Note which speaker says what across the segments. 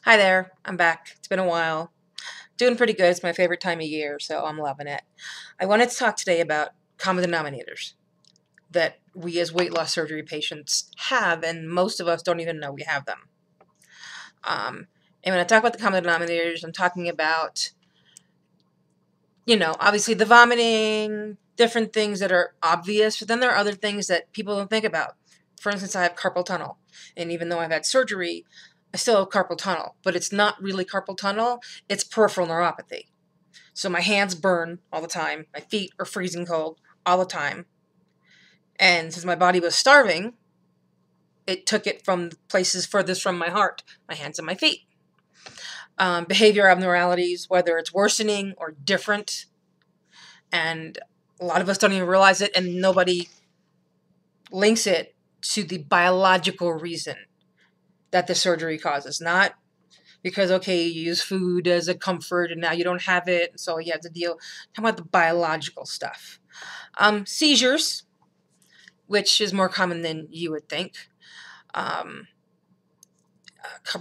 Speaker 1: Hi there, I'm back. It's been a while. Doing pretty good. It's my favorite time of year, so I'm loving it. I wanted to talk today about common denominators that we as weight loss surgery patients have, and most of us don't even know we have them. And when I talk about the common denominators, I'm talking about, obviously the vomiting, different things that are obvious, but then there are other things that people don't think about. For instance, I have carpal tunnel, and even though I've had surgery, I still have carpal tunnel, but it's not really carpal tunnel, it's peripheral neuropathy. So my hands burn all the time, my feet are freezing cold all the time. And since my body was starving, it took it from places furthest from my heart, my hands and my feet. Behavior abnormalities, whether it's worsening or different, and a lot of us don't even realize it, and nobody links it to the biological reason that the surgery causes. Not because, okay, you use food as a comfort and now you don't have it, so you have to deal. Talking about the biological stuff. Seizures, which is more common than you would think. Carpal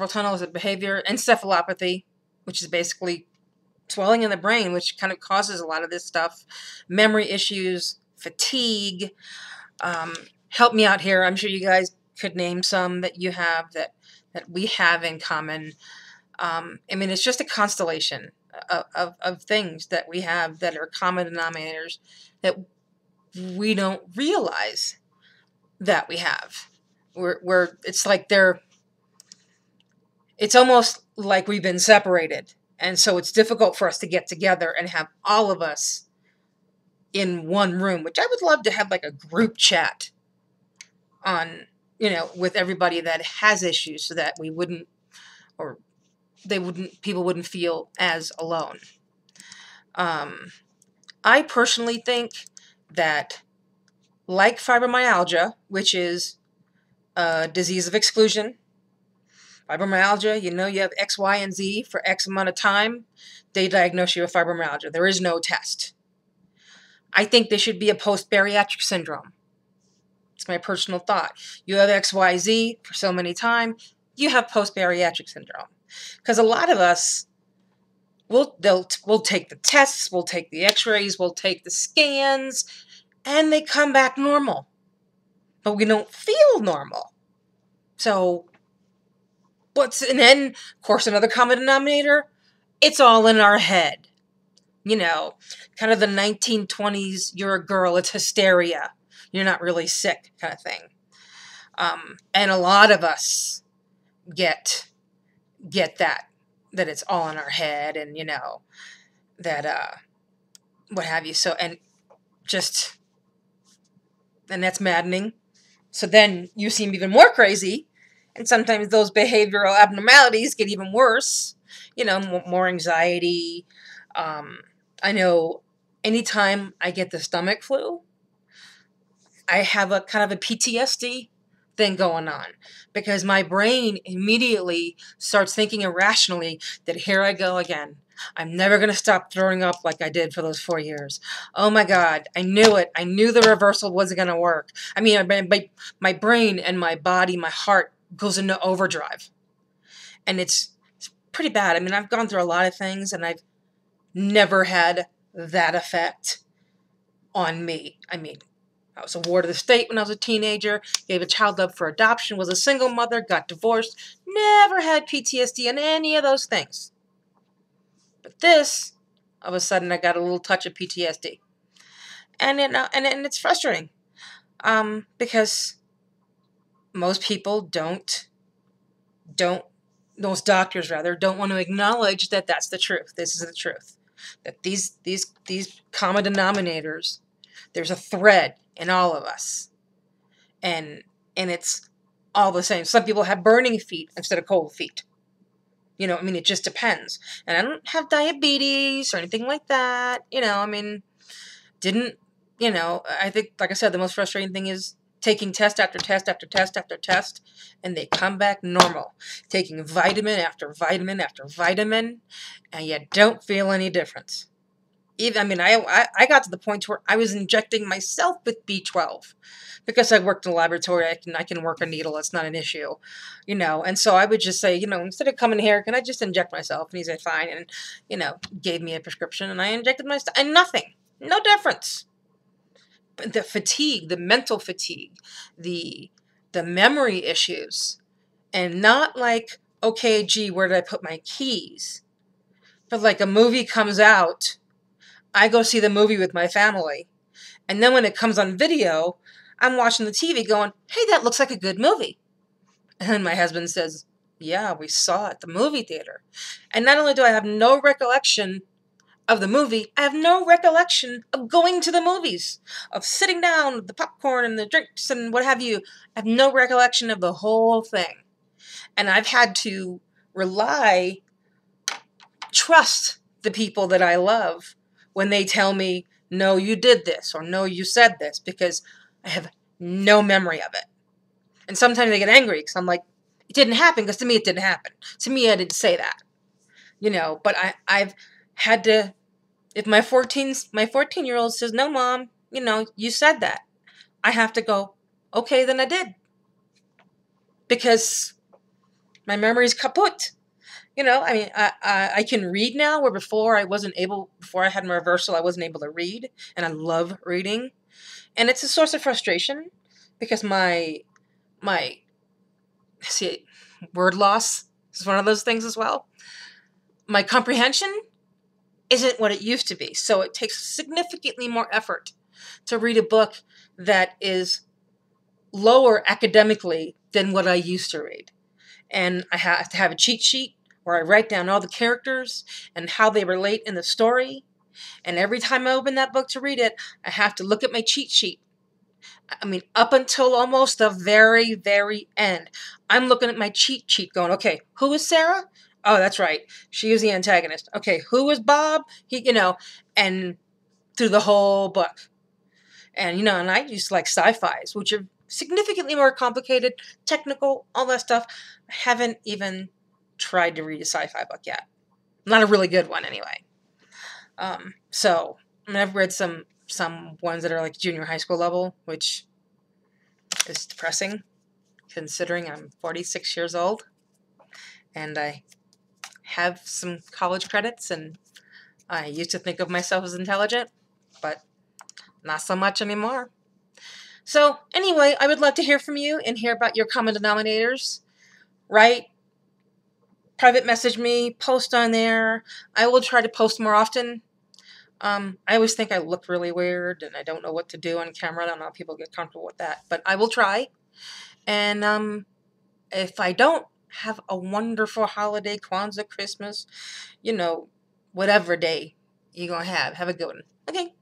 Speaker 1: tunnel is a behavior. Encephalopathy, which is basically swelling in the brain, which kind of causes a lot of this stuff. Memory issues, fatigue. Help me out here. I'm sure you guys could name some that you have that we have in common. It's just a constellation of things that we have that are common denominators that we don't realize that we have. It's like it's almost like we've been separated. And so it's difficult for us to get together and have all of us in one room, which I would love to have like a group chat on, with everybody that has issues so that we wouldn't, or people wouldn't feel as alone. I personally think that, like fibromyalgia, which is a disease of exclusion, fibromyalgia, you have X, Y, and Z for X amount of time, they diagnose you with fibromyalgia. There is no test. I think there should be a post-bariatric syndrome. It's my personal thought. You have X, Y, Z for so many time, you have post-bariatric syndrome. Because a lot of us, we'll take the tests, we'll take the x-rays, we'll take the scans, and they come back normal. But we don't feel normal. So, and then, of course, another common denominator, it's all in our head. Kind of the 1920s, you're a girl, it's hysteria. You're not really sick kind of thing. And a lot of us get that it's all in our head, and that what have you. So and that's maddening. So then you seem even more crazy, and sometimes those behavioral abnormalities get even worse. More anxiety. I know anytime I get the stomach flu, I have a kind of a PTSD thing going on, because my brain immediately starts thinking irrationally that here I go again. I'm never going to stop throwing up like I did for those 4 years. Oh my God, I knew it. I knew the reversal wasn't going to work. My brain and my body, my heart goes into overdrive. And it's pretty bad. I've gone through a lot of things, and I've never had that effect on me. I was a ward of the state when I was a teenager, gave a child up for adoption, was a single mother, got divorced, never had PTSD and any of those things. But this, all of a sudden, I got a little touch of PTSD. And it's frustrating, because most people most doctors rather, don't want to acknowledge that that's the truth. This is the truth. That these common denominators, there's a thread in all of us, and it's all the same. Some people have burning feet instead of cold feet. It just depends. And I don't have diabetes or anything like that. I think, like I said, the most frustrating thing is taking test after test after test after test, and they come back normal. Taking vitamin after vitamin after vitamin, and you don't feel any difference. Even, I mean, I got to the point where I was injecting myself with B12 because I worked in a laboratory. I can work a needle. It's not an issue, And so I would just say, instead of coming here, can I just inject myself? And he said, fine, and gave me a prescription, and I injected myself, and nothing, no difference. But the fatigue, the mental fatigue, the the memory issues, and not like, okay, gee, where did I put my keys? But like a movie comes out, I go see the movie with my family. And then when it comes on video, I'm watching the TV going, hey, that looks like a good movie. And then my husband says, yeah, we saw it at the movie theater. And not only do I have no recollection of the movie, I have no recollection of going to the movies, of sitting down with the popcorn and the drinks and what have you. I have no recollection of the whole thing. And I've had to trust the people that I love when they tell me, no, you did this, or no, you said this, because I have no memory of it. And sometimes I get angry because I'm like, it didn't happen, because to me it didn't happen. To me, I didn't say that. But I've had to, if my 14-year-old says, no, Mom, you said that, I have to go, okay, then I did. Because my memory's kaput. I mean, I can read now, where before I had my reversal, I wasn't able to read, and I love reading. And it's a source of frustration because my word loss is one of those things as well. My comprehension isn't what it used to be. So it takes significantly more effort to read a book that is lower academically than what I used to read. And I have to have a cheat sheet where I write down all the characters and how they relate in the story. And every time I open that book to read it, I have to look at my cheat sheet. I mean, up until almost the very, very end, I'm looking at my cheat sheet going, okay, who is Sarah? Oh, that's right. She is the antagonist. Okay, who is Bob? And through the whole book. And, and I used to like sci-fis, which are significantly more complicated, technical, all that stuff. I haven't even tried to read a sci-fi book yet. Not a really good one, anyway. So, I've read some ones that are like junior high school level, which is depressing, considering I'm 46 years old, and I have some college credits, and I used to think of myself as intelligent, but not so much anymore. So, anyway, I would love to hear from you and hear about your common denominators. Write, private message me, post on there. I will try to post more often. I always think I look really weird and I don't know what to do on camera. I don't know how people get comfortable with that, but I will try. And if I don't, have a wonderful holiday, Kwanzaa, Christmas, whatever day you're going to have. Have a good one. Okay.